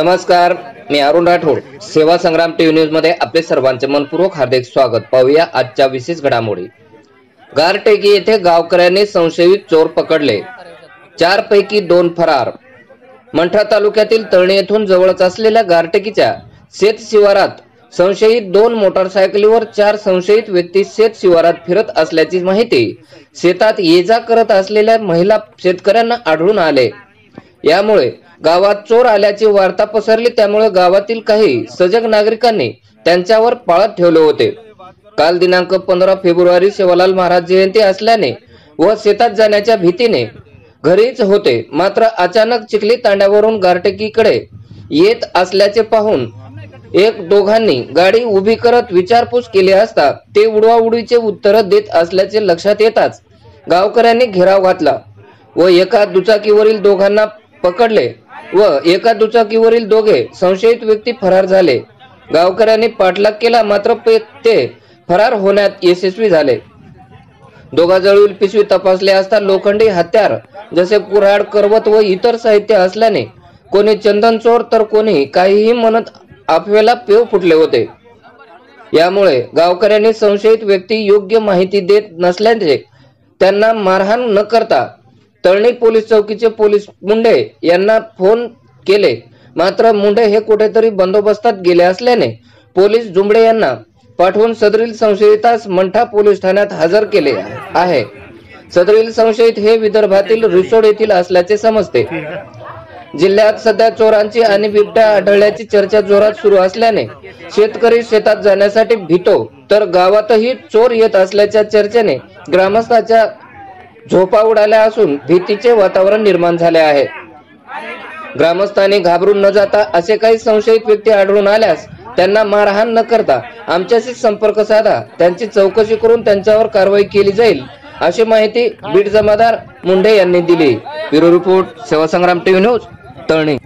नमस्कार, मी अरुण राठोड. सेवा संग्राम TV news मध्ये आपले सर्वांचे मनपूर्वक हार्दिक स्वागत. पाहूया आजच्या विशेष घडामोडी. गारटेकी येथे गावकऱ्यांनी संशयित चोर पकडले, 4 पैकी 2 फरार. मंठा तालुक्यातील तळणी येथून जवळच असलेल्या गारटेकीच्या शेत शिवारात संशयित 2 मोटारसायकलीवर 4 संशयित व्यक्ती शेत शिवारात फिरत असल्याची माहिती शेतात ये-जा करत असलेल्या महिला शेतकऱ्यांना आढळून आले. यामुळे गावात चोर आल्याची वार्ता पसरली. त्यामुळे गावातील काही सजग नागरिकांनी त्यांच्यावर पाळत ठेवले होते. काल दिनांक 15 फेब्रुवारी सेवालाल महाराज जयंती असल्याने व शेतात जाण्याच्या भीतीने घरीच होते. मात्र अचानक चिखली तांड्यावरून गारटेकीकडे येत असल्याचे पाहून दोघांनी गाडी उभी करत विचारपूस केली असता ते उडवाउडवीचे उत्तर देत असल्याचे लक्षात येताच गावकऱ्यांनी घेराव घातला व एका दुचाकीवरील दोघांना पकडले व एका दुचाकीवरील दोघे संशयित व्यक्ती फरार झाले. गावकऱ्यांनी पाठलाग केला, मात्र ते फरार होण्यात यशस्वी झाले. दोघांजवळील पिशवी तपासले असता लोखंडी हत्यार जसे कुऱ्हाड, करवत व इतर साहित्य असल्याने कोणी चंदन चोर तर कोणी काहीही म्हणत अफवेला पेव फुटले होते. यामुळे गावकऱ्यांनी संशयित व्यक्ती योग्य माहिती देत नसल्याने त्यांना मारहाण न करता तळणी पोलीस चौकीचे पोलीस मुंडे यांना फोन केले. मात्र मुंडे हे कुठेतरी बंदोबस्तात गेले असल्याने पोलीस जुंबडे यांना पाठवून सदरील संशयितास मंठा पोलीस ठाण्यात हजर केले आहे. सदरील संशयित हे विदर्भातील रिसोड येथील असल्याचे समजते. जिल्ह्यात सध्या चोरांची आणि बिबट्या आढळल्याची चर्चा जोरात सुरू असल्याने शेतकरी शेतात जाण्यासाठी भीतो, तर गावातही चोर येत असल्याच्या चर्चेने ग्रामस्थांच्या झोपा उडाल्या असून भीतीचे वातावरण निर्माण झाले आहे. ग्रामस्थांनी घाबरून न जाता असे काही संशयित व्यक्ती आढळून आल्यास त्यांना मारहाण न करता आमच्याशी संपर्क साधा. त्यांची चौकशी करून त्यांच्यावर कारवाई केली जाईल, अशी माहिती बीड जमादार मुंडे यांनी दिली. ब्युरो रिपोर्ट, सेवा संग्राम टीव्ही न्यूज, तळणी.